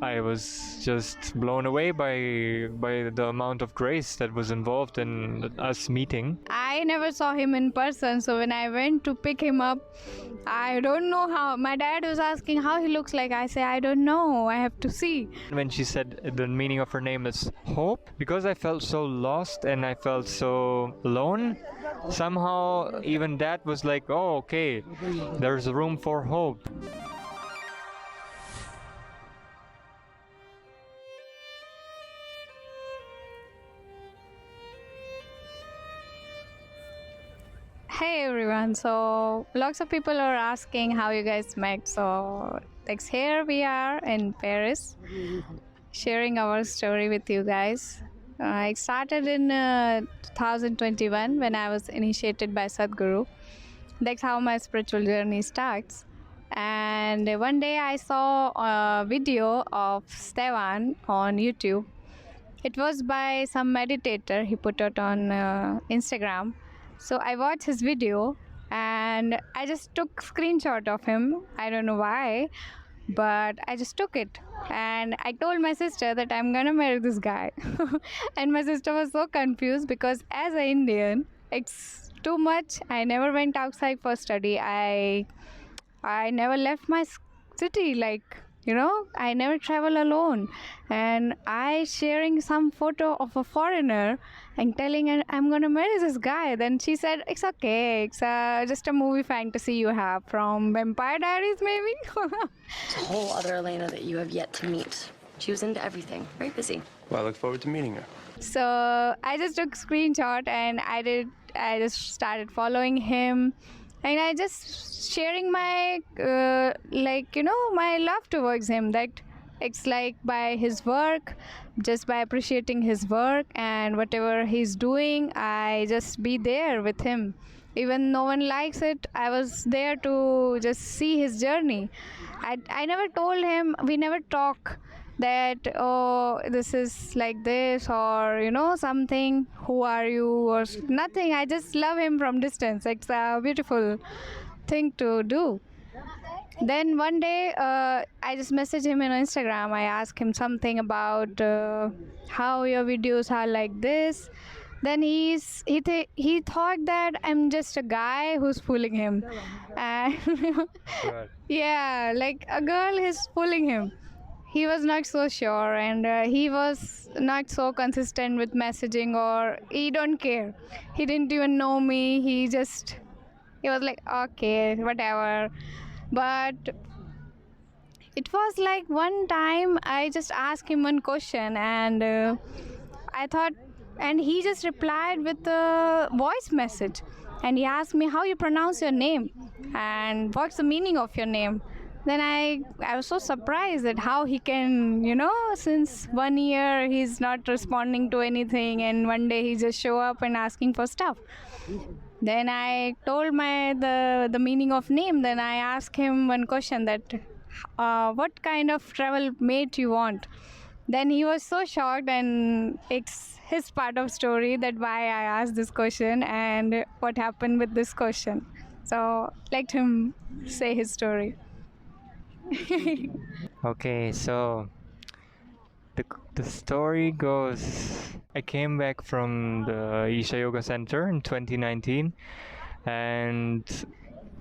I was just blown away by the amount of grace that was involved in us meeting. I never saw him in person, so when I went to pick him up, I don't know how. My dad was asking how he looks like. I say, I don't know, I have to see. When she said the meaning of her name is hope, because I felt so lost and I felt so alone, somehow even that was like, oh, okay, there's room for hope. Hey everyone, so lots of people are asking how you guys met. So here we are in Paris sharing our story with you guys. It started in 2021 when I was initiated by Sadhguru. That's how my spiritual journey starts. And one day I saw a video of Stevan on YouTube. It was by some meditator. He put it on Instagram. So I watched his video and I just took screenshot of him. I don't know why, but I just took it. And I told my sister that I'm gonna marry this guy. And my sister was so confused because as an Indian, it's too much. I never went outside for study. I never left my city, I never travel alone. And I sharing some photo of a foreigner and telling her I'm gonna marry this guy. Then she said, it's okay, it's just a movie fantasy you have from Vampire Diaries maybe. It's a whole other Elena that you have yet to meet. She was into everything, very busy. Well, I look forward to meeting her. So I just took screenshot and I just started following him. And I just sharing my, my love towards him, that it's like by his work, just by appreciating his work and whatever he's doing, I just be there with him. Even no one likes it, I was there to just see his journey. I never told him, we never talk that, oh, this is like this, or something, who are you, or nothing. I just love him from distance. It's a beautiful thing to do. Then one day I just messaged him on Instagram. I asked him something about how your videos are like this. Then he thought that I'm just a guy who's fooling him. And yeah, like a girl is fooling him. He was not so sure, and he was not so consistent with messaging, or he don't care. He didn't even know me. He was like, okay, whatever. But it was like one time I just asked him one question, and I thought, and he just replied with a voice message. And he asked me how you pronounce your name and what's the meaning of your name. Then I was so surprised at how he can, since 1 year he's not responding to anything, and one day he just show up and asking for stuff. Then I told the meaning of name. Then I asked him one question, that what kind of travel mate you want. Then he was so shocked, and it's his part of story that why I asked this question and what happened with this question. So let him say his story. Okay, so the story goes, I came back from the Isha Yoga Center in 2019, and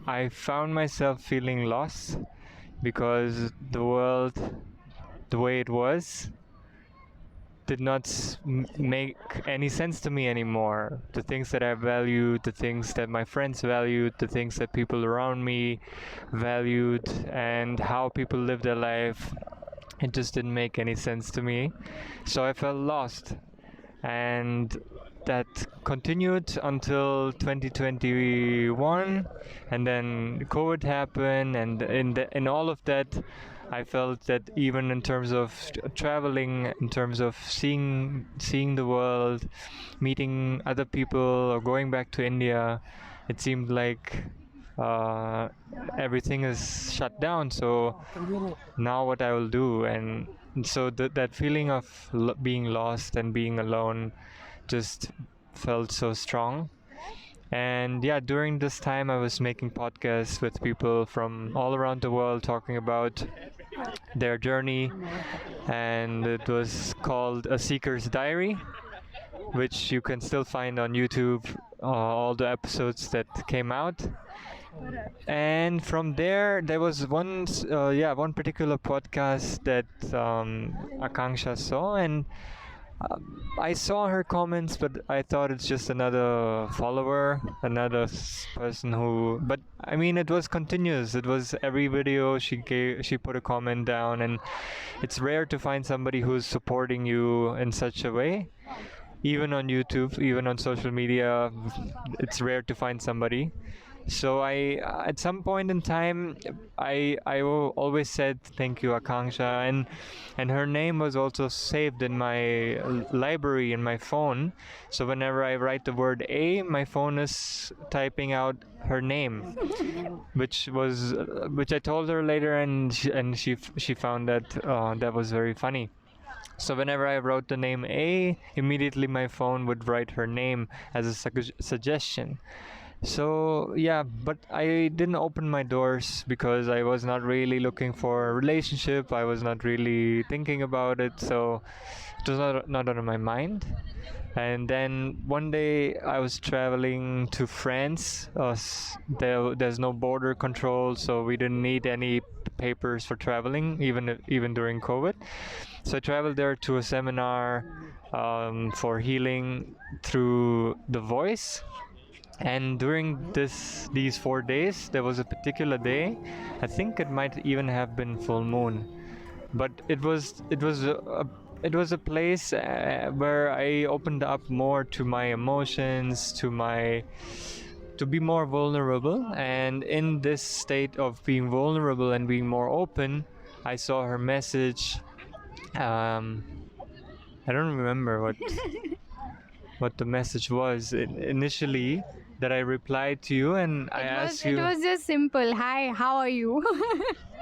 I found myself feeling lost because the world, the way it was, did not make any sense to me anymore. The things that I valued, the things that my friends valued, the things that people around me valued, and how people live their life, it just didn't make any sense to me. So I felt lost, and that continued until 2021, and then COVID happened, and in all of that I felt that even in terms of traveling, in terms of seeing the world, meeting other people, or going back to India, it seemed like everything is shut down. So now what I will do, and so that feeling of being lost and being alone just felt so strong. And yeah, during this time I was making podcasts with people from all around the world, talking about their journey, and it was called A Seeker's Diary, which you can still find on YouTube, all the episodes that came out. And from there was one particular podcast that Aakanksha saw, and I saw her comments, but I thought it's just another follower, another person who. But I mean, it was continuous. It was every video she put a comment down, and it's rare to find somebody who's supporting you in such a way. Even on YouTube, even on social media, it's rare to find somebody. So at some point in time, always said thank you, Aakanksha, and her name was also saved in my library in my phone. So whenever I write the word A, my phone is typing out her name, which I told her later, and she found that that was very funny. So whenever I wrote the name A, immediately my phone would write her name as a suggestion. So yeah, but I didn't open my doors because I was not really looking for a relationship. I was not really thinking about it, so it was not on my mind. And then one day I was traveling to France. There's no border control, so we didn't need any papers for traveling, even during COVID. So I traveled there to a seminar for healing through the voice. And during these 4 days, there was a particular day. I think it might even have been full moon, but it was a place where I opened up more to my emotions, to be more vulnerable. And in this state of being vulnerable and being more open, I saw her message. I don't remember what the message was initially, that I replied to you, and I asked you. It was just simple. Hi, how are you?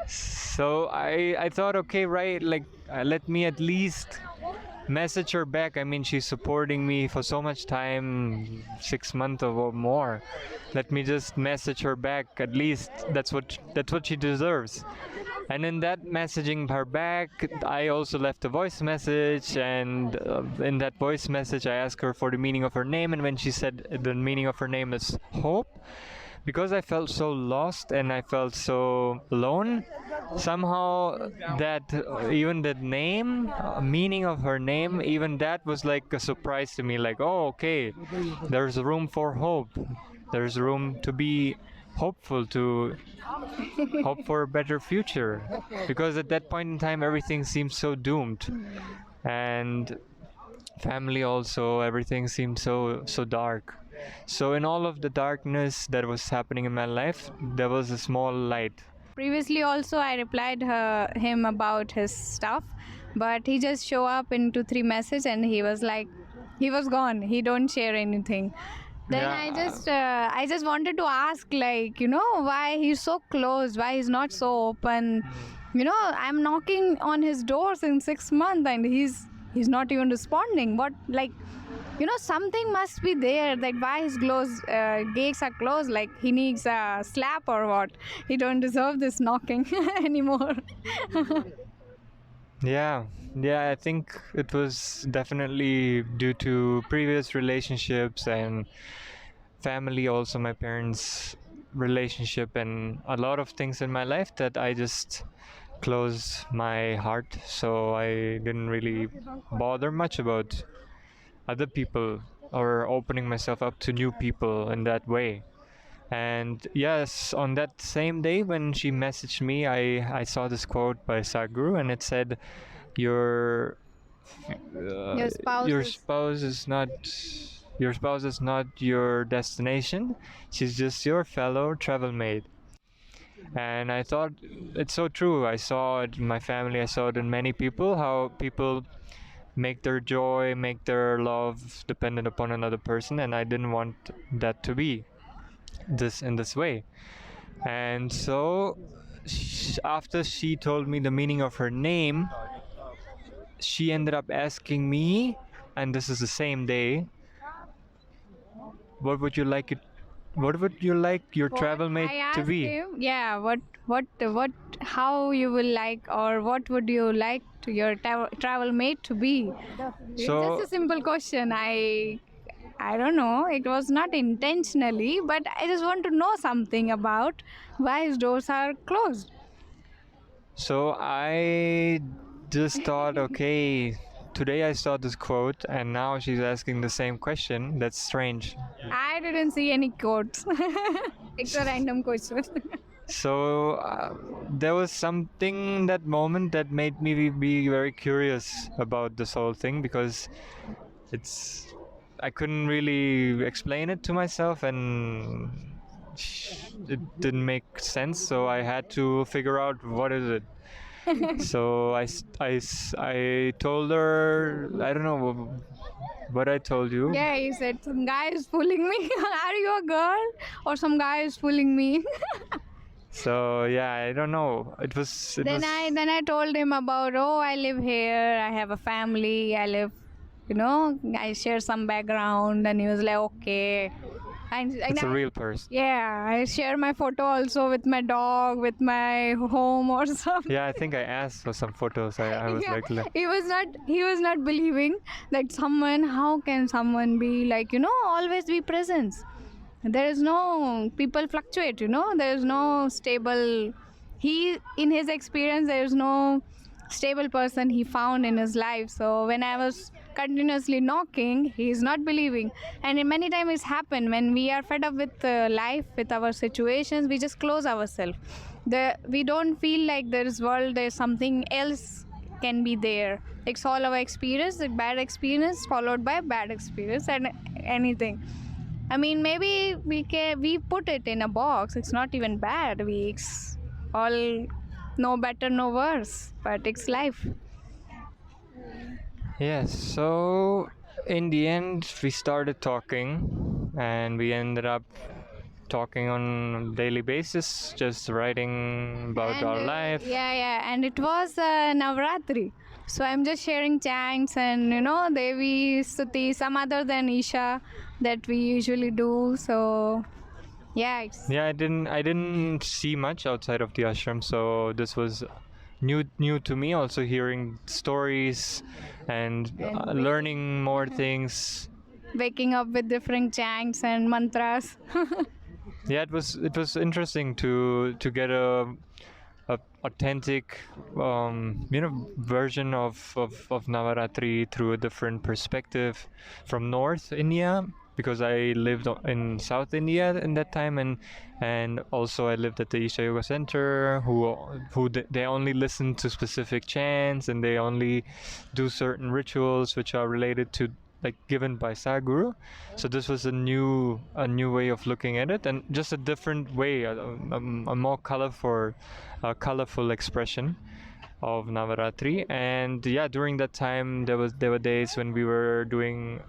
So I thought, okay, right, like let me at least message her back. I mean, she's supporting me for so much time, 6 months or more. Let me just message her back. At least that's what she deserves. And in that messaging her back, I also left a voice message, and in that voice message I asked her for the meaning of her name, and when she said the meaning of her name is hope, because I felt so lost and I felt so alone, somehow that even the name, meaning of her name, even that was like a surprise to me, like, oh, okay, there's room for hope. There's room to be hopeful, to hope for a better future, because at that point in time everything seemed so doomed, and family also, everything seemed so dark. So in all of the darkness that was happening in my life, there was a small light. Previously also I replied him about his stuff, but he just show up in 2-3 message and he was gone. He don't share anything. Then Yeah. I just wanted to ask, like, why he's so closed, why he's not so open. I'm knocking on his door since 6 months and he's not even responding. What, like, something must be there, that why his gates are closed, like he needs a slap or what. He don't deserve this knocking anymore. Yeah, I think it was definitely due to previous relationships and family, also my parents' relationship, and a lot of things in my life that I just closed my heart. So I didn't really bother much about other people or opening myself up to new people in that way. And yes, on that same day when she messaged me, I saw this quote by Sadhguru, and it said, "Your Your spouse your spouse is not your destination. She's just your fellow travel mate." And I thought it's so true. I saw it in my family. I saw it in many people. How people make their joy, make their love dependent upon another person, and I didn't want that to be in this way. And so after she told me the meaning of her name, she ended up asking me, and this is the same day, what would you like what would you like your travel I mate to asked be? him, yeah, how you will like, or what would you like to your travel mate to be? It's just a simple question. I don't know. It was not intentionally, but I just want to know something about why his doors are closed. So I just thought, okay, today I saw this quote, and now she's asking the same question. That's strange. I didn't see any quotes. It's a random question. So there was something that moment that made me be very curious about this whole thing, because it's I couldn't really explain it to myself, and it didn't make sense. So I had to figure out what is it. So I told her, I don't know what I told you. Yeah, he said some guy is fooling me. Are you a girl? Or some guy is fooling me? So yeah, I don't know. It was. Then I told him about, oh, I live here, I have a family, I live, I share some background, and he was like, okay. It's a real person. Yeah, I share my photo also with my dog, with my home or something. Yeah, I think I asked for some photos. I was Yeah, like, he was not believing that how can someone be like, always be present. There is no, people fluctuate, there is no stable, in his experience, there is no stable person he found in his life. So when I was continuously knocking, he is not believing. And many times it's happened when we are fed up with life, with our situations, we just close ourselves. We don't feel like there's something else can be there. It's all our experience, a bad experience followed by bad experience, and anything. I mean, maybe we put it in a box. It's not even bad. It's all no better, no worse. But it's life. yes. So in the end, we started talking, and we ended up talking on a daily basis, just writing about our life. Yeah. And it was Navratri. So I'm just sharing chants and, Devi, Stuti, some other than Isha that we usually do. So yeah, Yeah, I didn't see much outside of the ashram, so this was new to me. Also hearing stories and learning more things. waking up with different chants and mantras. Yeah, it was interesting to get a authentic version of Navaratri through a different perspective from North India, because I lived in South India in that time, and also I lived at the Isha Yoga Center, they only listen to specific chants, and they only do certain rituals which are related to, like, given by Sadhguru. So this was a new way of looking at it, and just a different way, a more colorful expression of Navaratri. And yeah, during that time there were days when we were doing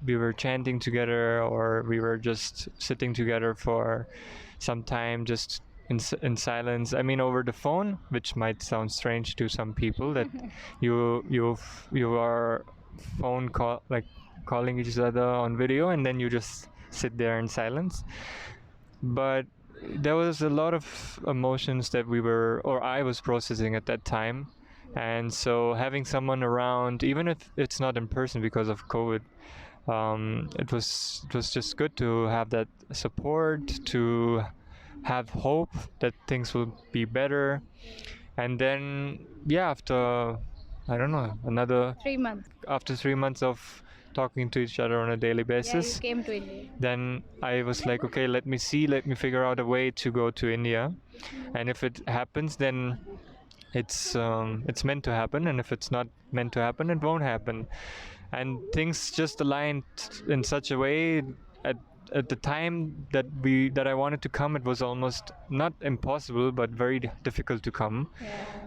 we were chanting together, or we were just sitting together for some time, just in silence. I mean, over the phone, which might sound strange to some people, that you are phone call, like calling each other on video, and then you just sit there in silence. But there was a lot of emotions that I was processing at that time, and so having someone around, even if it's not in person because of COVID, it was just good to have that support, to have hope that things will be better. And then yeah, after, I don't know, another 3 months. after 3 months of talking to each other on a daily Yeah, basis, you came to India. then I was like, okay, let me figure out a way to go to India, and if it happens, then it's meant to happen, and if it's not meant to happen, it won't happen. And things just aligned in such a way. At the time that I wanted to come, it was almost not impossible, but very difficult to come.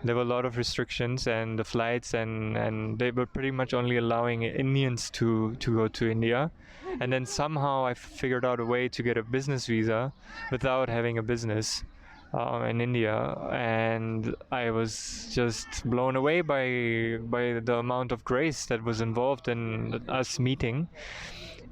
There were a lot of restrictions, and the flights, and they were pretty much only allowing Indians to go to India. And then somehow I figured out a way to get a business visa without having a business in India, and I was just blown away by the amount of grace that was involved in us meeting.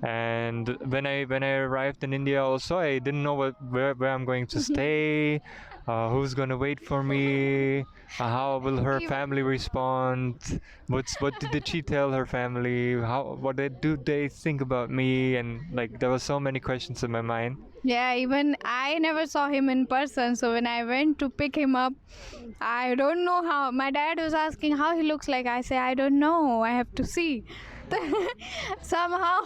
And when I arrived in India, also I didn't know where I'm going to stay, who's gonna wait for me, how will her family respond, what did she tell her family, do they think about me, and like there were so many questions in my mind. Yeah, even I never saw him in person. So when I went to pick him up, I don't know how. My dad was asking how he looks like. I say, I don't know. I have to see. Somehow,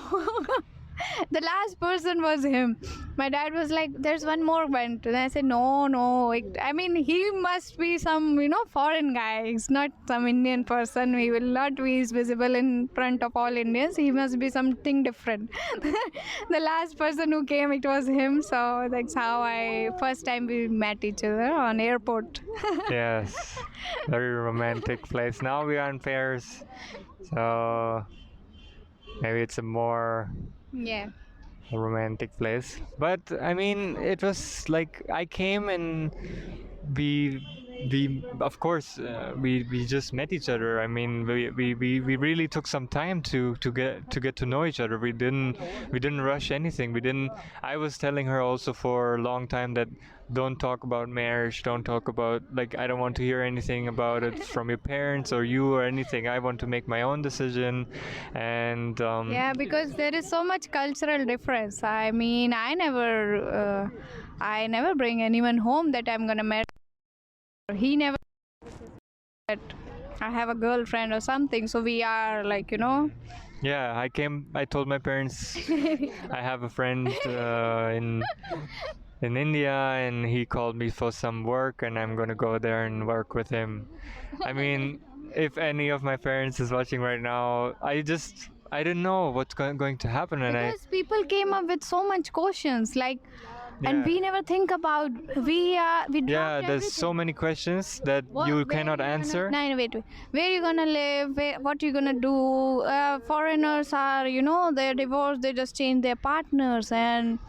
the last person was him. My dad was like, "There's one more went." And I said, "No, no. I mean, he must be some, foreign guy. He's not some Indian person. He will not be visible in front of all Indians. He must be something different." The last person who came, it was him. So that's how first time we met each other on airport. Yes, very romantic place. Now we are in Paris, so maybe it's a more Yeah. romantic place. But I mean, it was like I came and we of course we just met each other. I mean, we really took some time to get to know each other. We didn't rush anything. We didn't. I was telling her also for a long time that don't talk about marriage, don't talk about, like, I don't want to hear anything about it from your parents or you or anything. I want to make my own decision. And Yeah, because there is so much cultural difference. I mean, I never bring anyone home that I'm gonna marry. He never that I have a girlfriend or something. So we are like, yeah, I told my parents I have a friend in India, and he called me for some work, and I'm gonna go there and work with him. I mean, if any of my parents is watching right now, I didn't know what's going to happen, and because people came up with so much questions, like, and Yeah. we never think about we dropped yeah, there's everything. so many questions that you Where cannot you gonna- answer. No, wait. Where you gonna live? What you gonna do? Foreigners are, they're divorced. They just change their partners, and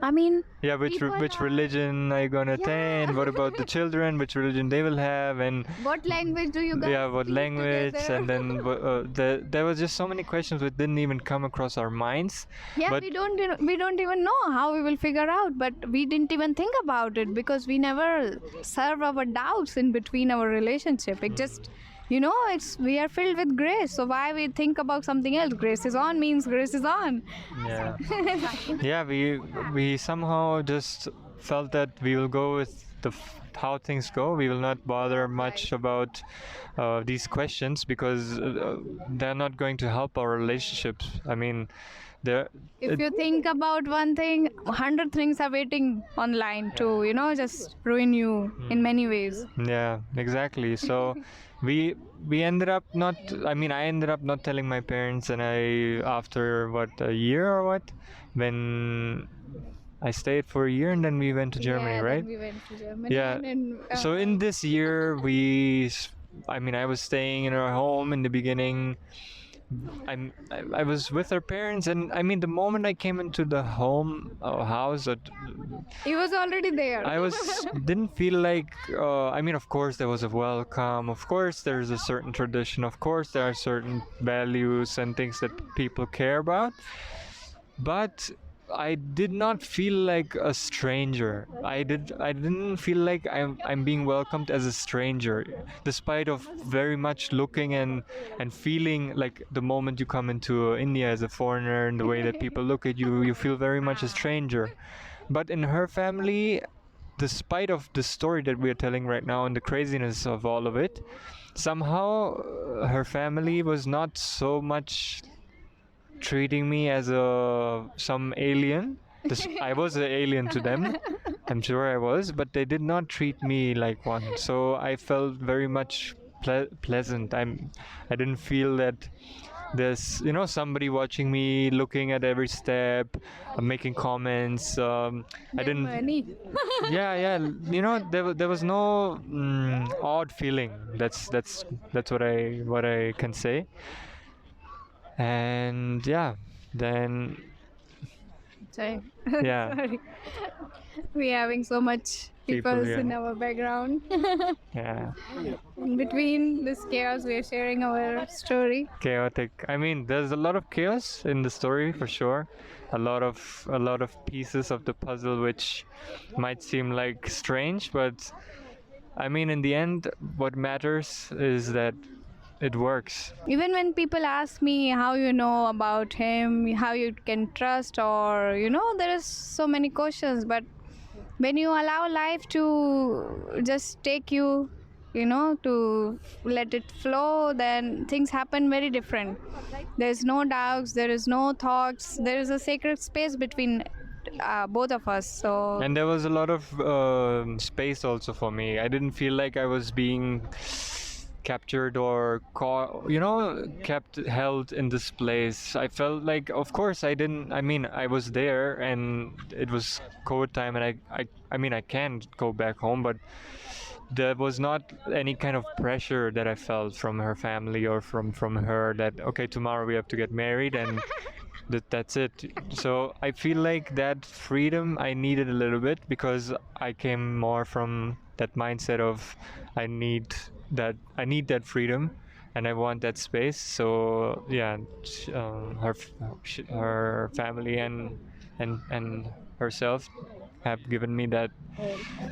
I mean, Yeah, which people are- religion are you gonna attend? What about the children? Which religion they will have? And what language do you guys? yeah, what speak language? together? And then there was just so many questions that didn't even come across our minds. Yeah, but we don't even know how we will figure out, but we didn't even think about it because we never serve our doubts in between our relationship. It just, we are filled with grace. So why we think about something else? Grace is on means grace is on. yeah, yeah, we somehow just felt that we will go with how things go. We will not bother much about these questions because they're not going to help our relationships. I mean, they're If you think about one thing, 100 things are waiting online to, just ruin you in many ways. yeah, exactly. So we ended up not. I mean, I ended up not telling my parents, and after what, a year or what, when I stayed for a year, and then we went to Germany, right? Then we went to Germany. Yeah. And then, So in this year, I mean, I was staying in our home in the beginning. I was with our parents, and I mean, the moment I came into the house, he was already there. I didn't feel like. I mean, of course, there was a welcome. Of course, there's a certain tradition. Of course, there are certain values and things that people care about. But I did not feel like a stranger. I didn't feel like I'm being welcomed as a stranger, despite of very much looking and feeling like the moment you come into India as a foreigner and the way that people look at you, you feel very much a stranger. But in her family, despite of the story that we are telling right now and the craziness of all of it, somehow her family was not so much treating me as some alien. I was an alien to them. I'm sure I was, but they did not treat me like one. So I felt very much pleasant. I didn't feel that there's somebody watching me, looking at every step, making comments. I didn't. Money. Yeah. There was no odd feeling. That's what I can say. And yeah, then Sorry. yeah. Sorry. We're having so much people yeah. in our background. Yeah, In between this chaos, we are sharing our story. chaotic. I mean, there's a lot of chaos in the story for sure. A lot of pieces of the puzzle which might seem like strange, but I mean, in the end, what matters is that it works. Even when people ask me how you know about him, how you can trust, or there is so many questions, but when you allow life to just take you, to let it flow, then things happen very different. There's no doubts, there is no thoughts, there is a sacred space between both of us. So And there was a lot of space also for me. I didn't feel like I was being captured or caught, kept held in this place. I felt like, of course, I mean, I was there and it was COVID time, and I mean, I can go back home, but there was not any kind of pressure that I felt from her family or from her that, okay, tomorrow we have to get married and that's it. So I feel like that freedom I needed a little bit, because I came more from that mindset of I need that freedom and I want that space. So yeah, her family and herself have given me that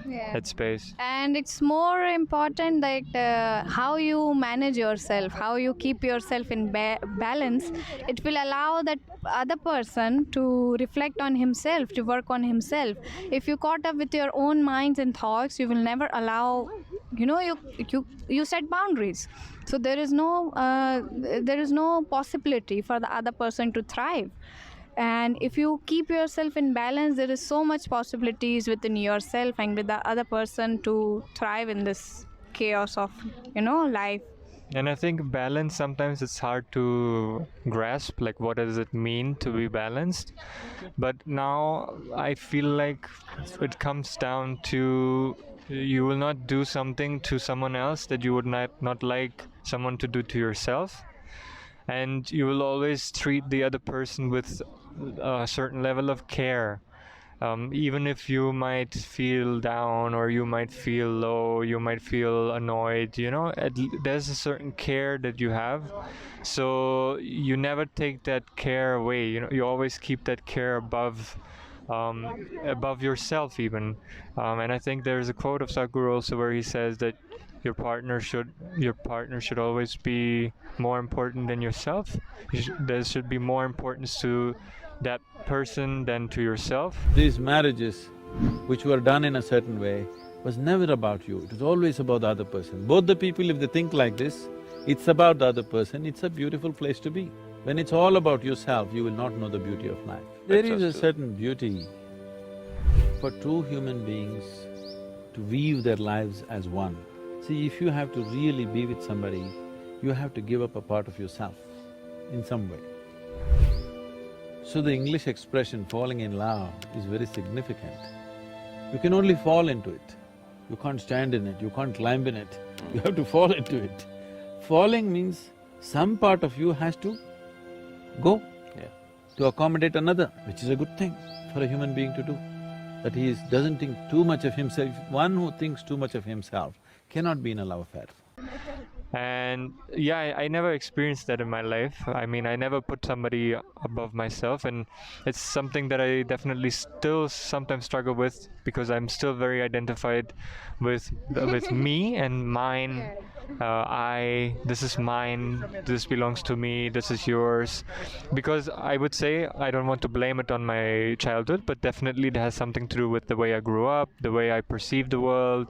yeah. space. And it's more important that how you manage yourself, how you keep yourself in balance. It will allow that other person to reflect on himself, to work on himself. If you caught up with your own minds and thoughts, you will never allow, you set boundaries. So there is no possibility for the other person to thrive. And if you keep yourself in balance, there is so much possibilities within yourself and with the other person to thrive in this chaos of life. And I think balance, sometimes it's hard to grasp, like what does it mean to be balanced. But now I feel like it comes down to, you will not do something to someone else that you would not like someone to do to yourself. And you will always treat the other person with a certain level of care. Even if you might feel down or you might feel low, you might feel annoyed, there's a certain care that you have. So you never take that care away. You always keep that care above yourself even. And I think there's a quote of Sadhguru also where he says that your partner should always be more important than yourself. There should be more importance to that person than to yourself. These marriages, which were done in a certain way, was never about you, it was always about the other person. Both the people, if they think like this, it's about the other person, it's a beautiful place to be. When it's all about yourself, you will not know the beauty of life. There is a certain beauty for two human beings to weave their lives as one. See, if you have to really be with somebody, you have to give up a part of yourself in some way. So the English expression falling in love is very significant. You can only fall into it. You can't stand in it, you can't climb in it, you have to fall into it. Falling means some part of you has to go to accommodate another, which is a good thing for a human being to do. That he doesn't think too much of himself. One who thinks too much of himself cannot be in a love affair. And yeah, I never experienced that in my life. I mean, I never put somebody above myself, and it's something that I definitely still sometimes struggle with, because I'm still very identified with me and mine. This is mine, this belongs to me, this is yours. Because I would say, I don't want to blame it on my childhood, but definitely it has something to do with the way I grew up, the way I perceived the world,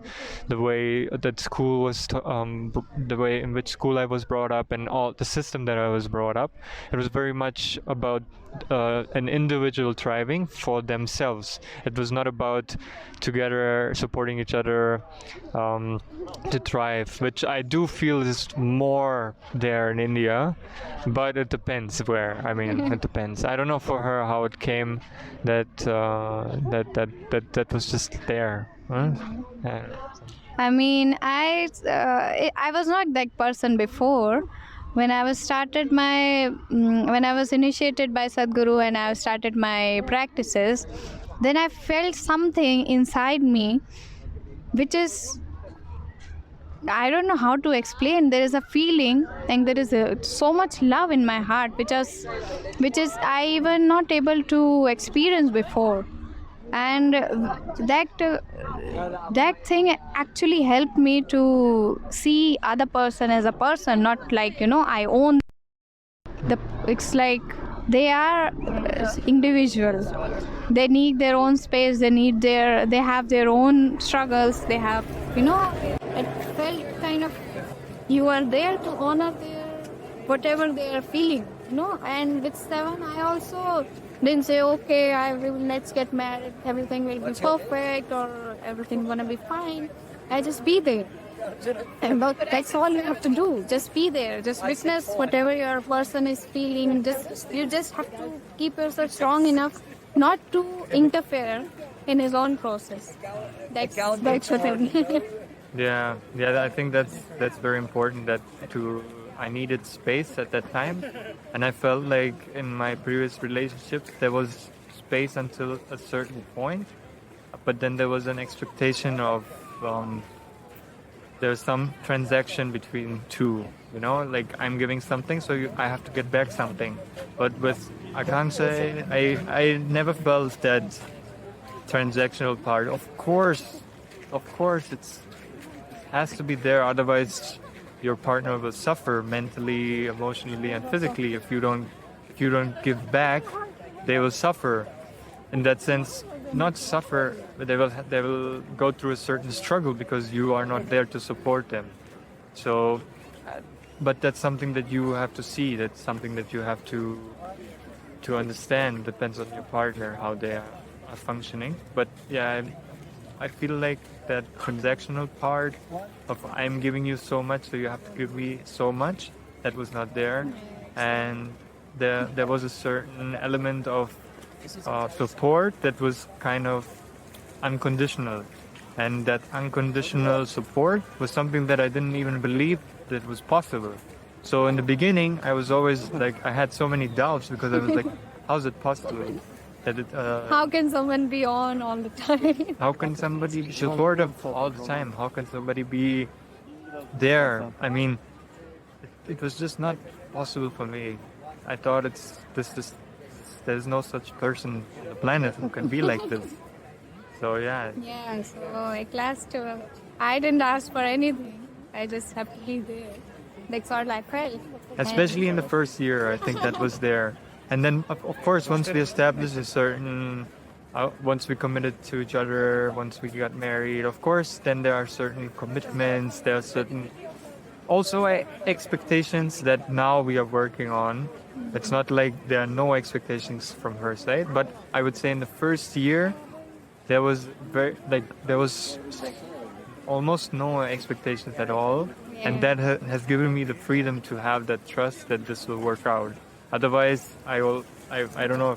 the way that school was, the way in which school I was brought up, and all the system that I was brought up. It was very much about an individual thriving for themselves. It was not about together supporting each other to thrive, which I do feel is more there in India, but it depends where. I mean, it depends. I don't know for her how it came that that was just there. Huh? Yeah. I mean, I was not that person before. When I was initiated by Sadhguru and I started my practices, then I felt something inside me which is, I don't know how to explain. There is a feeling and there is so much love in my heart, which is I even not able to experience before. And that thing actually helped me to see other person as a person, not like I own the. It's like they are individuals. They need their own space. They have their own struggles. They have it felt kind of you are there to honor their whatever they are feeling. And with Stevan, I also didn't say, okay, let's get married, everything will be perfect or everything gonna be fine. I just be there. And that's all you have to do. Just be there. Just witness whatever your person is feeling. You just have to keep yourself strong enough not to interfere in his own process. That's the thing. Yeah, I think that's very important. I needed space at that time, and I felt like in my previous relationships there was space until a certain point, but then there was an expectation of there's some transaction between two. Like I'm giving something, so I have to get back something. But with Aakanksha, I never felt that transactional part. Of course, it has to be there. Otherwise, your partner will suffer mentally, emotionally, and physically. If you don't give back, they will suffer. In that sense, not suffer, but they will go through a certain struggle because you are not there to support them. So, but that's something that you have to see. That's something that you have to understand. Depends on your partner how they are functioning. But yeah, I feel like that transactional part of I'm giving you so much, so you have to give me so much, that was not there. And there was a certain element of support that was kind of unconditional. And that unconditional support was something that I didn't even believe that was possible. So in the beginning, I was always like, I had so many doubts because I was like, how's it possible? How can someone be on all the time? How can somebody be supportive all the time? How can somebody be there? I mean, it was just not possible for me. I thought there's no such person on the planet who can be like this. So yeah. Yeah, so at last, I didn't ask for anything. I just have to be there. That's all I felt. Especially in the first year, I think that was there. And then, of course, once we established a certain, once we committed to each other, once we got married, of course, then there are certain commitments, there are certain also expectations that now we are working on. It's not like there are no expectations from her side, but I would say in the first year, there was almost no expectations at all. Yeah. And that has given me the freedom to have that trust that this will work out. Otherwise, I don't know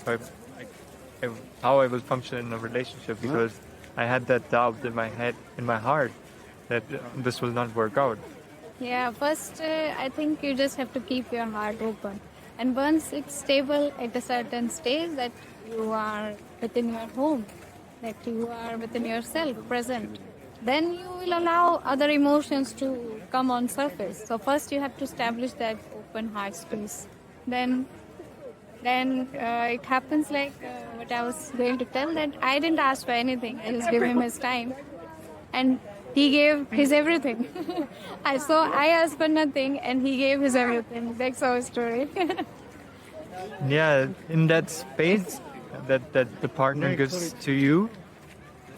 how I will function in a relationship because I had that doubt in my head, in my heart, that this will not work out. Yeah, first I think you just have to keep your heart open. And once it's stable at a certain stage that you are within your home, that you are within yourself, present, then you will allow other emotions to come on surface. So first you have to establish that open heart space. Then it happens like what I was going to tell, that I didn't ask for anything. I just gave him his time. And he gave his everything. I asked for nothing and he gave his everything. That's our story. Yeah, in that space that the partner gives to you,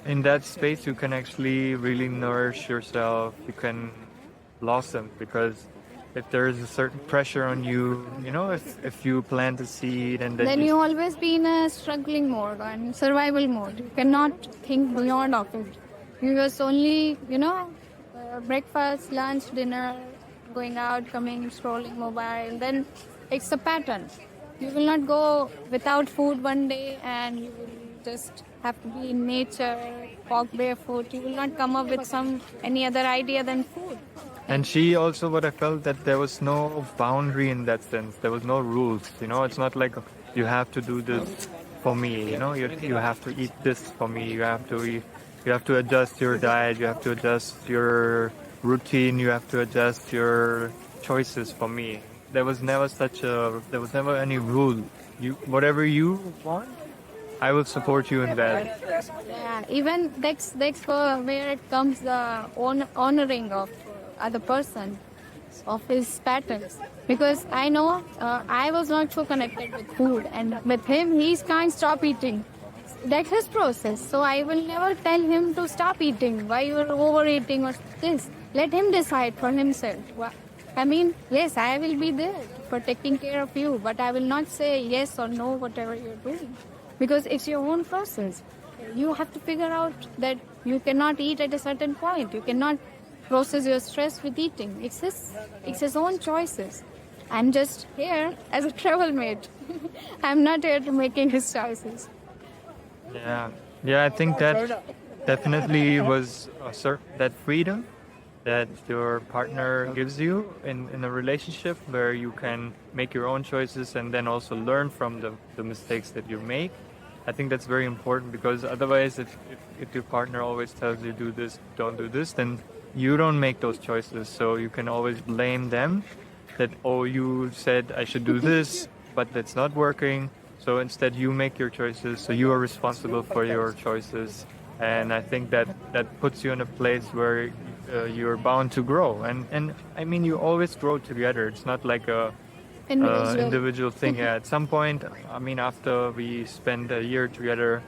in that space you can actually really nourish yourself. You can blossom, because if there is a certain pressure on you, if you plant a seed and then you always be in a struggling mode and survival mode. You cannot think beyond of it. You just only, breakfast, lunch, dinner, going out, coming, scrolling mobile. Then it's a pattern. You will not go without food one day and you will just have to be in nature, walk barefoot. You will not come up with any other idea than food. And she also, what I felt, that there was no boundary in that sense. There was no rules. It's not like you have to do this for me. You have to eat this for me. You have to eat. You have to adjust your diet, you have to adjust your routine, you have to adjust your choices. For me, there was never any rule. Whatever you want, I will support you in that. Yeah, even that's for where it comes the honoring of other person, of his patterns. Because I know I was not so connected with food, and with him, he can't stop eating. That's his process. So I will never tell him to stop eating. Why you are overeating or this? Let him decide for himself. I mean, yes, I will be there for taking care of you, but I will not say yes or no whatever you're doing, because it's your own process. You have to figure out that you cannot eat at a certain point. You cannot process your stress with eating. It's his own choices. I'm just here as a travel mate. I'm not here to making his choices. Yeah, I think that definitely was that freedom that your partner gives you in a relationship, where you can make your own choices and then also learn from the mistakes that you make. I think that's very important, because otherwise if your partner always tells you do this, don't do this, then you don't make those choices. So you can always blame them that, oh, you said I should do this, but that's not working. So instead you make your choices, so you are responsible for your choices. And I think that puts you in a place where you're bound to grow. And I mean, you always grow together. It's not like a individual thing. Yeah, at some point, I mean, after we spent a year together,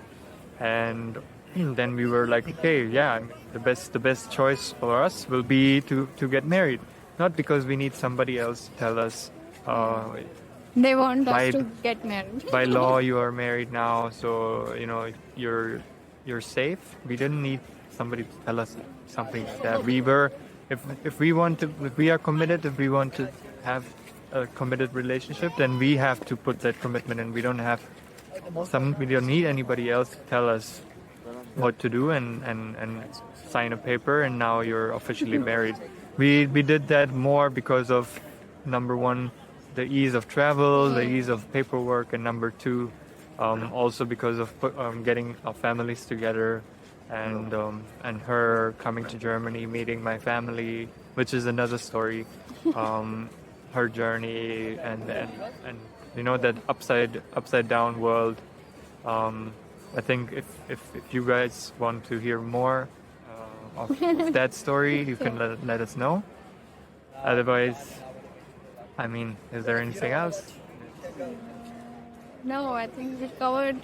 and then we were like, okay, yeah, the best choice for us will be to get married. Not because we need somebody else to tell us, they want us to get married. By law, you are married now, so you're safe. We didn't need somebody to tell us something like that. We were, if we are committed, if we want to have a committed relationship, then we have to put that commitment in. We don't need anybody else to tell us what to do and sign a paper and now you're officially married. We did that more because of, number one, the ease of travel, the ease of paperwork, and number two, also because of getting our families together, and her coming to Germany, meeting my family, which is another story. Her journey and that upside down world. I think if you guys want to hear more of that story, you can let us know. Otherwise, I mean, is there anything else? No, I think we covered.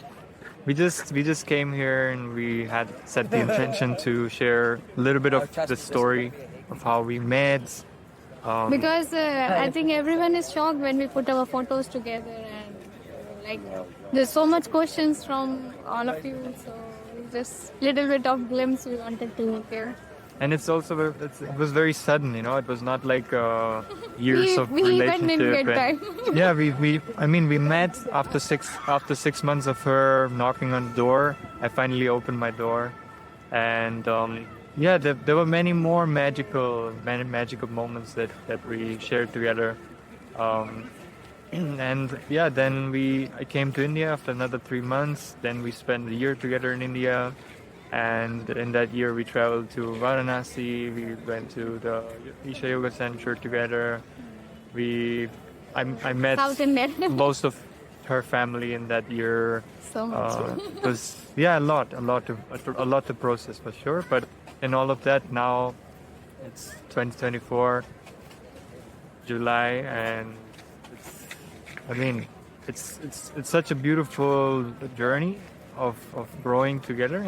We just came here and we had set the intention to share a little bit of the story of how we met. Because I think everyone is shocked when we put our photos together, and like there's so much questions from all of you, so just little bit of glimpse we wanted to hear. And it was very sudden, it was not like years of relationship. We even didn't get time. Yeah, we met after 6 months of her knocking on the door. I finally opened my door, and there were many more magical moments that we shared together. And yeah, then I came to India after another 3 months. Then we spent a year together in India. And in that year, we traveled to Varanasi. We went to the Isha Yoga Center together. I met most of her family in that year. So much. It was a lot to process for sure. But in all of that, now it's 2024, July, and it's such a beautiful journey of growing together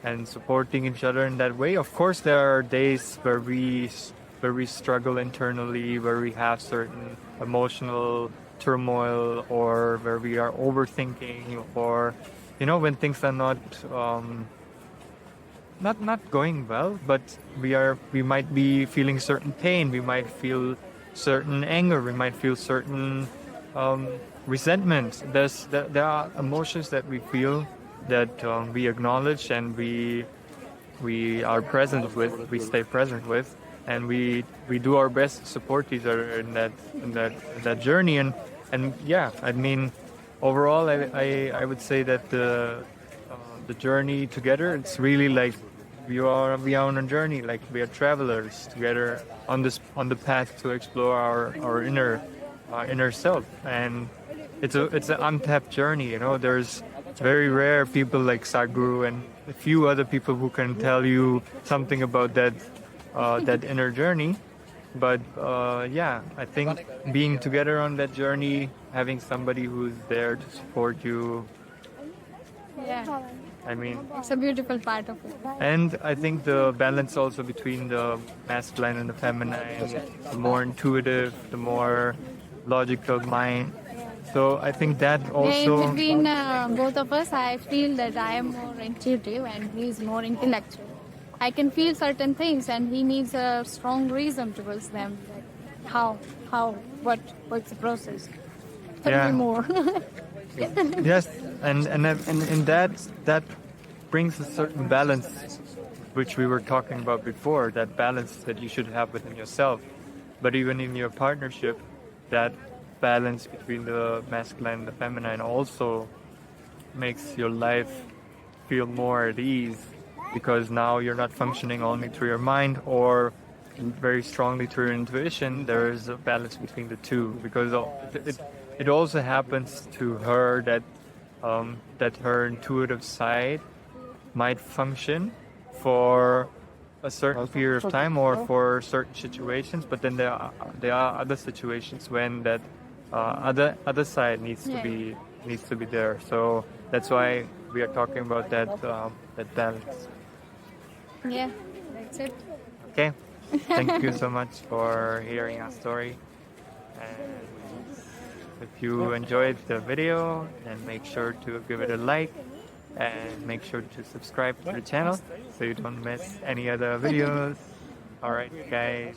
and supporting each other in that way. Of course, there are days where we struggle internally, where we have certain emotional turmoil, or where we are overthinking, or when things are not going well, but we might be feeling certain pain, we might feel certain anger, we might feel certain resentment. There are emotions that we feel, that we acknowledge, and we are present with, we stay present with, and we do our best to support each other in that journey. And yeah, I mean, overall, I would say that the journey together, it's really like we are on a journey, like we are travelers together on the path to explore our inner self, and it's an untapped journey. You know, there's very rare people like Sadhguru and a few other people who can tell you something about that inner journey. But yeah, I think being together on that journey, having somebody who's there to support you, Yeah, I mean, it's a beautiful part of it. and I think the balance also between the masculine and the feminine, the more intuitive, the more logical mind. So I think that In also, between both of us, I feel that I am more intuitive and he is more intellectual. I can feel certain things, and he needs a strong reason towards them. Like what's the process? Tell Yeah. me more. yes, and that brings a certain balance, which we were talking about before. That balance that you should have within yourself, but even in your partnership, that balance between the masculine and the feminine also makes your life feel more at ease, because now you're not functioning only through your mind or very strongly through your intuition. There is a balance between the two, because it also happens to her that that her intuitive side might function for a certain period of time or for certain situations, but then there are other situations when that other side needs to be there. So that's why we are talking about that balance. Yeah, that's it. Okay, thank you so much for hearing our story. And if you enjoyed the video, then make sure to give it a like and make sure to subscribe to the channel so you don't miss any other videos. Alright guys,